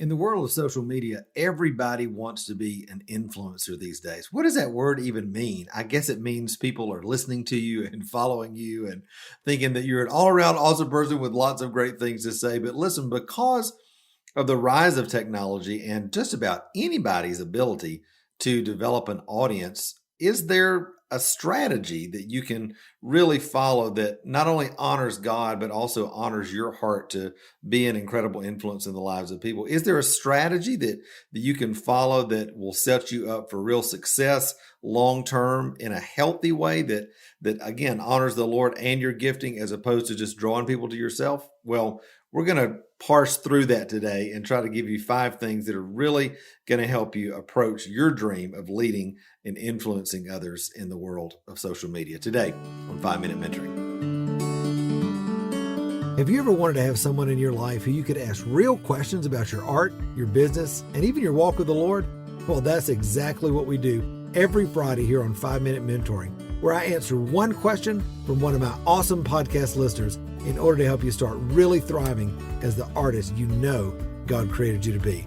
In the world of social media, everybody wants to be an influencer these days. What does that word even mean? I guess it means people are listening to you and following you and thinking that you're an all around awesome person with lots of great things to say. But listen, because of the rise of technology and just about anybody's ability to develop an audience, is there a strategy that you can really follow that not only honors God, but also honors your heart to be an incredible influence in the lives of people? Is there a strategy that you can follow that will set you up for real success long term in a healthy way that again honors the Lord and your gifting as opposed to just drawing people to yourself? Well, we're going to parse through that today and try to give you 5 things that are really going to help you approach your dream of leading and influencing others in the world of social media today on 5-Minute Mentoring. Have you ever wanted to have someone in your life who you could ask real questions about your art, your business, and even your walk with the Lord? Well, that's exactly what we do every Friday here on 5-Minute Mentoring, where I answer one question from one of my awesome podcast listeners in order to help you start really thriving as the artist you know God created you to be.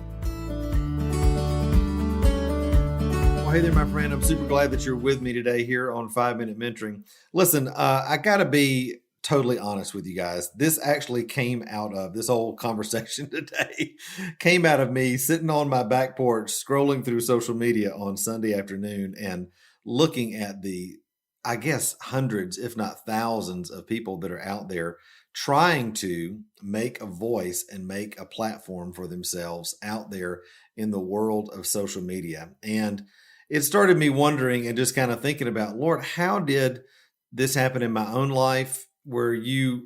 Well, hey there, my friend. I'm super glad that you're with me today here on 5-Minute Mentoring. Listen, I got to be totally honest with you guys. This actually came out of this whole conversation today, came out of me sitting on my back porch, scrolling through social media on Sunday afternoon and looking at I guess hundreds, if not thousands of people that are out there trying to make a voice and make a platform for themselves out there in the world of social media. And it started me wondering and just kind of thinking about, Lord, how did this happen in my own life where you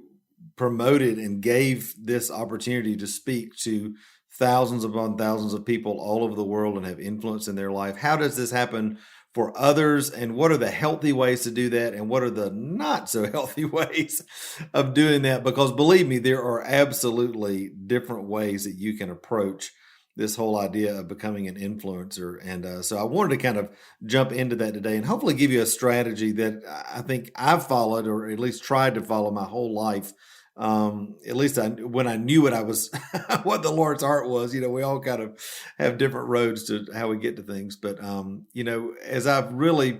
promoted and gave this opportunity to speak to thousands upon thousands of people all over the world and have influence in their life? How does this happen for others, and what are the healthy ways to do that, and what are the not so healthy ways of doing that? Because believe me, there are absolutely different ways that you can approach this whole idea of becoming an influencer. And so I wanted to kind of jump into that today and hopefully give you a strategy that I think I've followed, or at least tried to follow my whole life. At least when I knew what I was, what the Lord's heart was. We all kind of have different roads to how we get to things. But, as I've really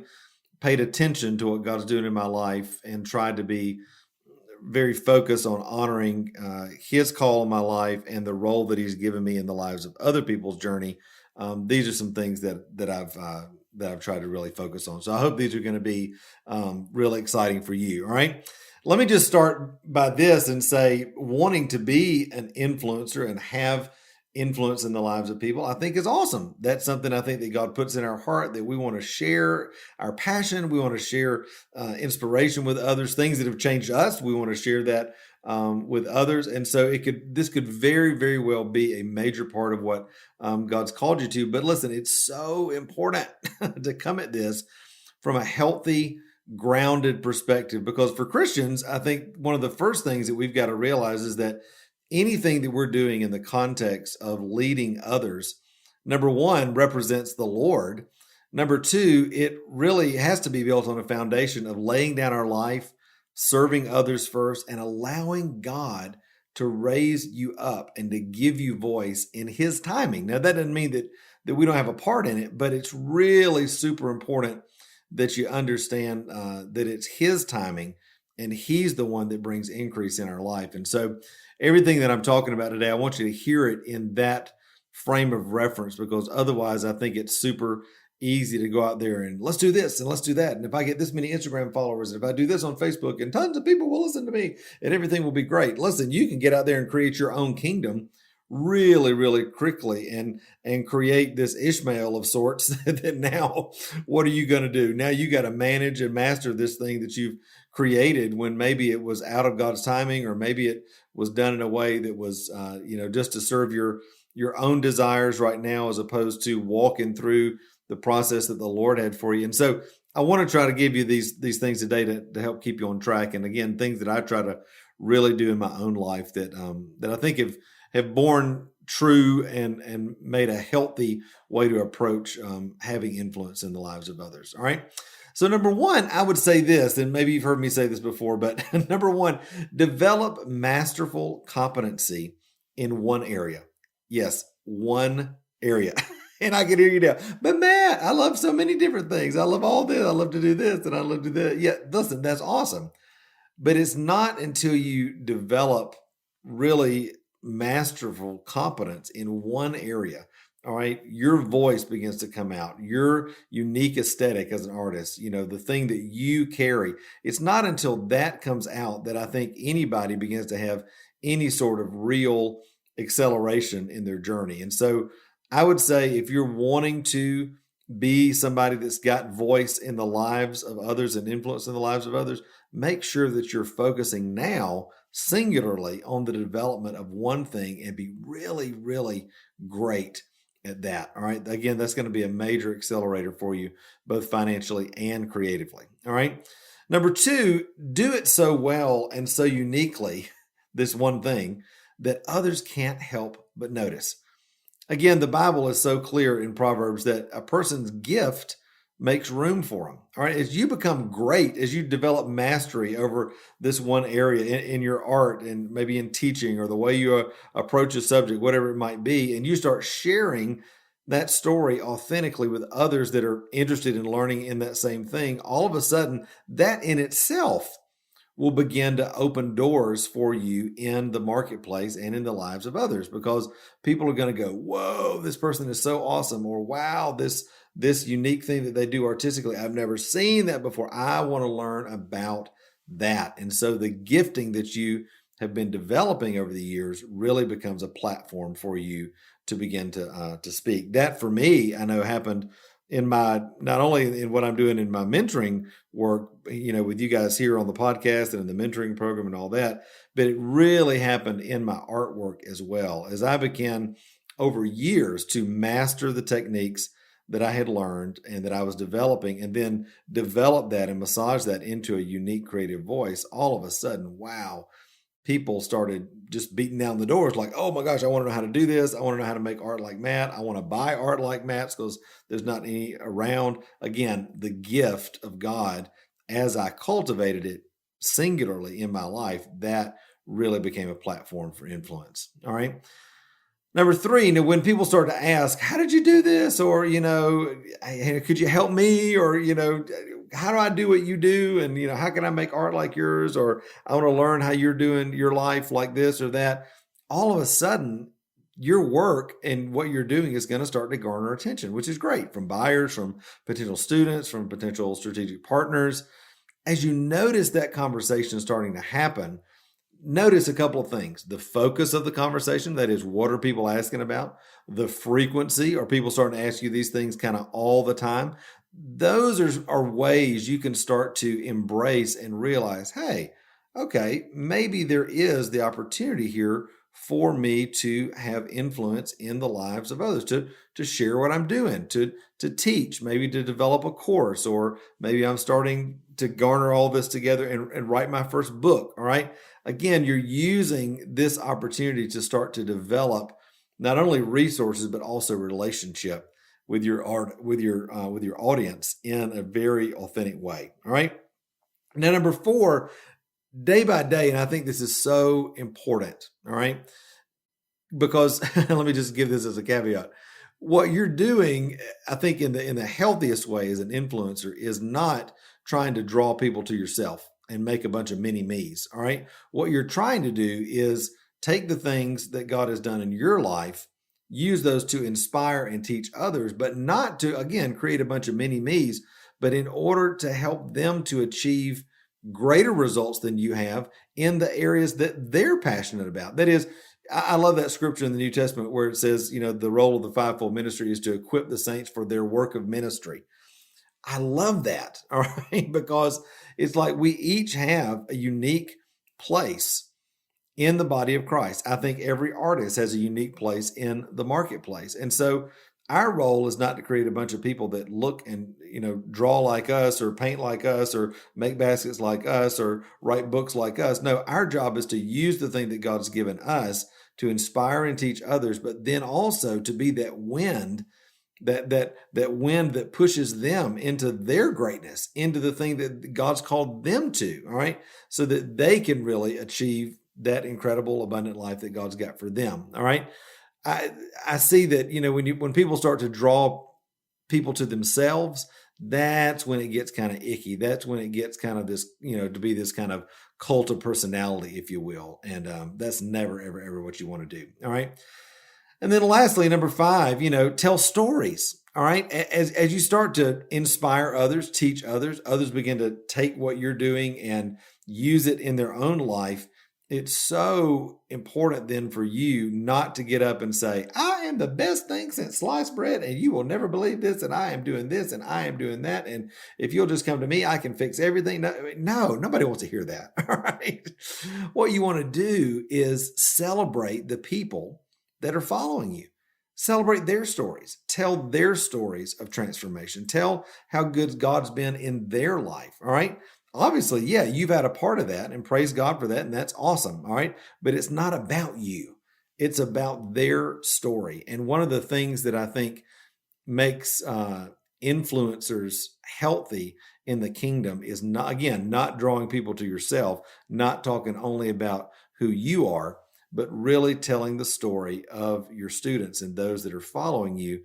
paid attention to what God's doing in my life and tried to be very focused on honoring His call in my life and the role that He's given me in the lives of other people's journey, these are some things that I've tried to really focus on. So I hope these are going to be really exciting for you. All right. Let me just start by this and say, wanting to be an influencer and have influence in the lives of people, I think is awesome. That's something I think that God puts in our heart, that we want to share our passion. We want to share inspiration with others, things that have changed us. We want to share that with others. And so this could very, very well be a major part of what God's called you to. But listen, it's so important to come at this from a healthy, grounded perspective, because for Christians, I think one of the first things that we've got to realize is that anything that we're doing in the context of leading others, number one, represents the Lord. Number two, it really has to be built on a foundation of laying down our life, serving others first, and allowing God to raise you up and to give you voice in His timing. Now, that doesn't mean that we don't have a part in it, but it's really super important that you understand that it's His timing and He's the one that brings increase in our life. And so everything that I'm talking about today, I want you to hear it in that frame of reference, because otherwise I think it's super easy to go out there and let's do this and let's do that. And if I get this many Instagram followers, and if I do this on Facebook, and tons of people will listen to me and everything will be great. Listen, you can get out there and create your own kingdom really, really quickly and create this Ishmael of sorts that now, what are you going to do? Now you got to manage and master this thing that you've created when maybe it was out of God's timing, or maybe it was done in a way that was, just to serve your own desires right now, as opposed to walking through the process that the Lord had for you. And so I want to try to give you these things today to help keep you on track. And again, things that I try to really do in my own life that I think have borne true and made a healthy way to approach having influence in the lives of others. All right. So number one, I would say this, and maybe you've heard me say this before, but number one, develop masterful competency in one area. Yes, one area. And I can hear you now. But Matt, I love so many different things. I love all this. I love to do this and I love to do that. Yeah, listen, that's awesome. But it's not until you develop really masterful competence in one area, all right, your voice begins to come out, your unique aesthetic as an artist, the thing that you carry. It's not until that comes out that I think anybody begins to have any sort of real acceleration in their journey. And so I would say if you're wanting to be somebody that's got voice in the lives of others and influence in the lives of others, make sure that you're focusing now singularly on the development of one thing and be really, really great at that. All right. Again, that's going to be a major accelerator for you, both financially and creatively. All right. Number two, do it so well and so uniquely, this one thing, that others can't help but notice. Again, the Bible is so clear in Proverbs that a person's gift makes room for them. All right. As you become great, as you develop mastery over this one area in your art and maybe in teaching or the way you approach a subject, whatever it might be, and you start sharing that story authentically with others that are interested in learning in that same thing, all of a sudden, that in itself will begin to open doors for you in the marketplace and in the lives of others, because people are going to go, whoa, this person is so awesome, or wow, this unique thing that they do artistically, I've never seen that before. I want to learn about that. And so the gifting that you have been developing over the years really becomes a platform for you to begin to speak. That for me, I know happened in my, not only in what I'm doing in my mentoring work, with you guys here on the podcast and in the mentoring program and all that, but it really happened in my artwork as well, as I began over years to master the techniques that I had learned and that I was developing, and then develop that and massage that into a unique creative voice. All of a sudden, wow, people started just beating down the doors like, oh my gosh, I want to know how to do this. I want to know how to make art like Matt. I want to buy art like Matt's because there's not any around. Again, the gift of God, as I cultivated it singularly in my life, that really became a platform for influence. All right. Number three, when people start to ask, how did you do this? Or, hey, could you help me? Or, how do I do what you do? And, how can I make art like yours? Or I want to learn how you're doing your life like this or that. All of a sudden, your work and what you're doing is going to start to garner attention, which is great, from buyers, from potential students, from potential strategic partners. As you notice that conversation starting to happen, notice a couple of things. The focus of the conversation, that is, what are people asking about? The frequency, are people starting to ask you these things kind of all the time? Those are ways you can start to embrace and realize, hey, okay, maybe there is the opportunity here for me to have influence in the lives of others, to share what I'm doing, to teach, maybe to develop a course, or maybe I'm starting to garner all this together and write my first book. All right. Again, you're using this opportunity to start to develop not only resources, but also relationship with your art, with your audience in a very authentic way. All right. Now, number four, day by day, and I think this is so important. All right. Because let me just give this as a caveat. What you're doing, I think, in the healthiest way as an influencer, is not trying to draw people to yourself and make a bunch of mini me's. All right. What you're trying to do is take the things that God has done in your life, use those to inspire and teach others, but not to, again, create a bunch of mini me's, but in order to help them to achieve greater results than you have in the areas that they're passionate about. That is, I love that scripture in the New Testament where it says, the role of the fivefold ministry is to equip the saints for their work of ministry. I love that, all right, because it's like we each have a unique place in the body of Christ. I think every artist has a unique place in the marketplace. And so our role is not to create a bunch of people that look and, draw like us or paint like us or make baskets like us or write books like us. No, our job is to use the thing that God's given us to inspire and teach others, but then also to be that wind, that wind that pushes them into their greatness, into the thing that God's called them to, all right, so that they can really achieve that incredible abundant life that God's got for them, all right. I I see that, when people start to draw people to themselves, that's when it gets kind of icky. That's when it gets kind of this, to be this kind of cult of personality, if you will. And that's never, ever, ever what you want to do. All right. And then lastly, number five, tell stories. All right. As you start to inspire others, teach others, others begin to take what you're doing and use it in their own life. It's so important then for you not to get up and say, I am the best thing since sliced bread, and you will never believe this, and I am doing this, and I am doing that. And if you'll just come to me, I can fix everything. No, nobody wants to hear that. All right. What you want to do is celebrate the people that are following you. Celebrate their stories. Tell their stories of transformation. Tell how good God's been in their life. All right. Obviously, yeah, you've had a part of that, and praise God for that. And that's awesome. All right. But it's not about you, it's about their story. And one of the things that I think makes influencers healthy in the kingdom is not, again, not drawing people to yourself, not talking only about who you are, but really telling the story of your students and those that are following you,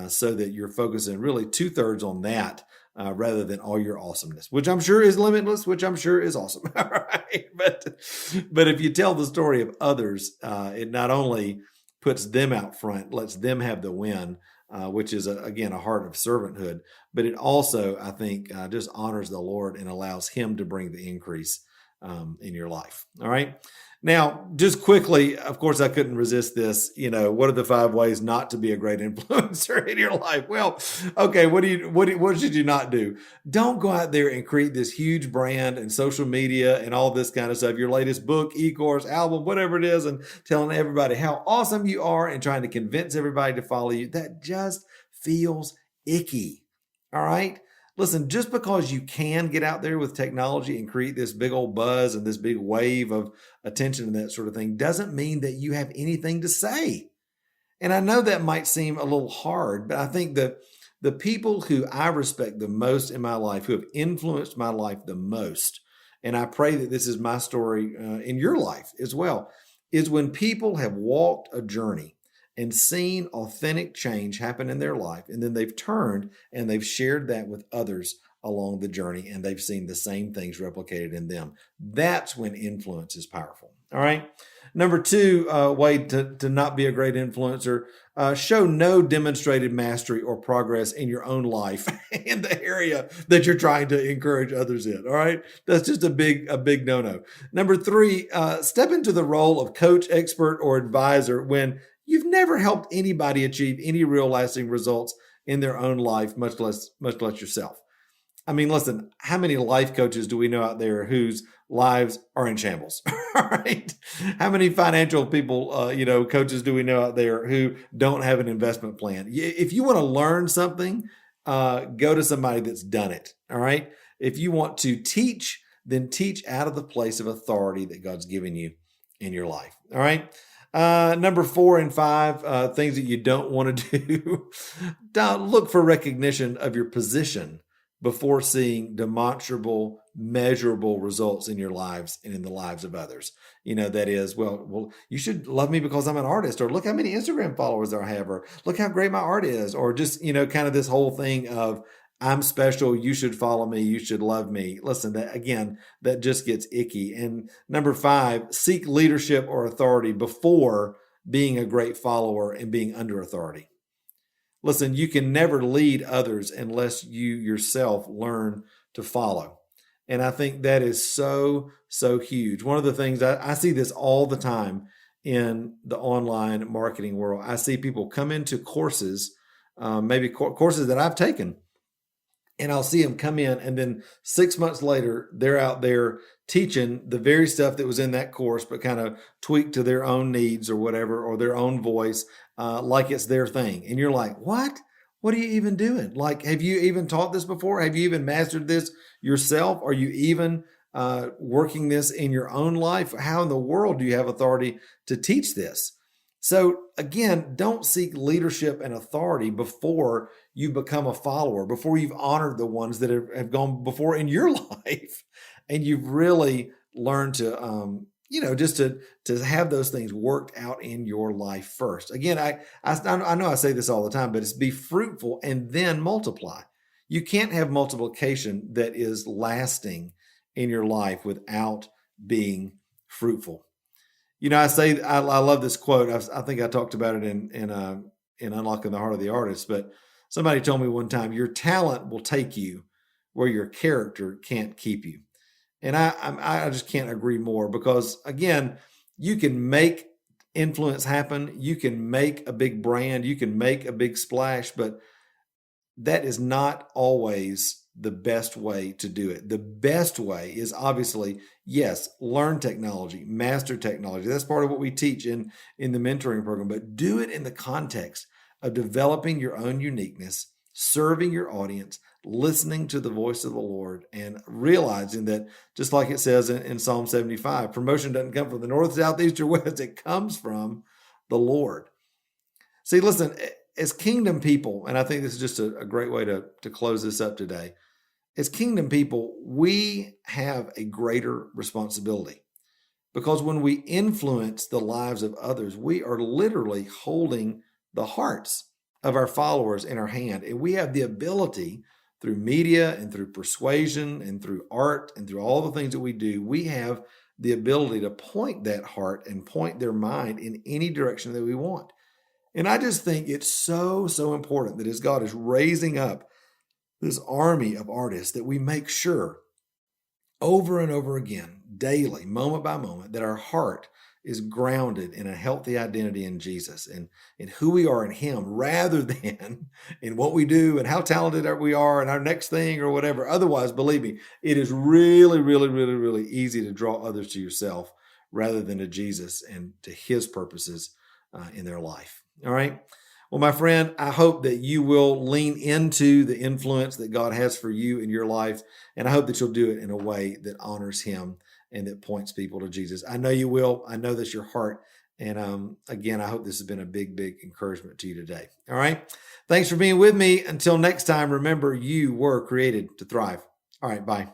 so that you're focusing really 2/3 on that, rather than all your awesomeness, which I'm sure is limitless, which I'm sure is awesome. All right. But if you tell the story of others, it not only puts them out front, lets them have the win, which is, again, a heart of servanthood, but it also, I think, just honors the Lord and allows Him to bring the increase in your life. All right. Now, just quickly, of course, I couldn't resist this. What are the 5 ways not to be a great influencer in your life? Well, okay, what should you not do? Don't go out there and create this huge brand and social media and all this kind of stuff. Your latest book, e-course, album, whatever it is, and telling everybody how awesome you are and trying to convince everybody to follow you. That just feels icky. All right. Listen, just because you can get out there with technology and create this big old buzz and this big wave of attention and that sort of thing doesn't mean that you have anything to say. And I know that might seem a little hard, but I think that the people who I respect the most in my life, who have influenced my life the most, and I pray that this is my story in your life as well, is when people have walked a journey and seen authentic change happen in their life. And then they've turned and they've shared that with others along the journey, and they've seen the same things replicated in them. That's when influence is powerful. All right. Number 2 way to not be a great influencer, show no demonstrated mastery or progress in your own life in the area that you're trying to encourage others in. All right. That's just a big no-no. Number 3, step into the role of coach, expert, or advisor when you've never helped anybody achieve any real lasting results in their own life, much less yourself. I mean, listen, how many life coaches do we know out there whose lives are in shambles? All right. How many financial people, coaches do we know out there who don't have an investment plan? If you want to learn something, go to somebody that's done it. All right. If you want to teach, then teach out of the place of authority that God's given you in your life. All right. Number 4 and 5, things that you don't want to do. Don't look for recognition of your position before seeing demonstrable, measurable results in your lives and in the lives of others. That is, well, you should love me because I'm an artist, or look how many Instagram followers I have, or look how great my art is, or just, kind of this whole thing of I'm special, you should follow me, you should love me. Listen, that just gets icky. And number 5, seek leadership or authority before being a great follower and being under authority. Listen, you can never lead others unless you yourself learn to follow. And I think that is so, so huge. One of the things I see this all the time in the online marketing world. I see people come into courses, maybe courses that I've taken, and I'll see them come in, and then 6 months later, they're out there teaching the very stuff that was in that course, but kind of tweaked to their own needs or whatever, or their own voice, like it's their thing. And you're like, what? What are you even doing? Like, have you even taught this before? Have you even mastered this yourself? Are you even working this in your own life? How in the world do you have authority to teach this? So again, don't seek leadership and authority before you become a follower, before you've honored the ones that have gone before in your life, and you've really learned to just to have those things worked out in your life first. Again, I know I say this all the time, but it's be fruitful and then multiply. You can't have multiplication that is lasting in your life without being fruitful. I love this quote. I think I talked about it in Unlocking the Heart of the Artist, but somebody told me one time, your talent will take you where your character can't keep you. And I just can't agree more, because again, you can make influence happen. You can make a big brand. You can make a big splash, but that is not always the best way to do it. The best way is obviously, yes, learn technology, master technology. That's part of what we teach in the mentoring program, but do it in the context of developing your own uniqueness, serving your audience, listening to the voice of the Lord, and realizing that, just like it says in Psalm 75, promotion doesn't come from the north, south, east, or west. It comes from the Lord. See, listen, as kingdom people, and I think this is just a great way to close this up today. As kingdom people, we have a greater responsibility, because when we influence the lives of others, we are literally holding the hearts of our followers in our hand. And we have the ability, through media and through persuasion and through art and through all the things that we do, we have the ability to point that heart and point their mind in any direction that we want. And I just think it's so, so important that as God is raising up this army of artists, that we make sure over and over again, daily, moment by moment, that our heart is grounded in a healthy identity in Jesus and in who we are in Him, rather than in what we do and how talented we are and our next thing or whatever. Otherwise, believe me, it is really, really, really, really easy to draw others to yourself rather than to Jesus and to His purposes in their life. All right. Well, my friend, I hope that you will lean into the influence that God has for you in your life. And I hope that you'll do it in a way that honors Him and that points people to Jesus. I know you will. I know that's your heart. And again, I hope this has been a big, big encouragement to you today. All right. Thanks for being with me. Until next time, remember, you were created to thrive. All right. Bye.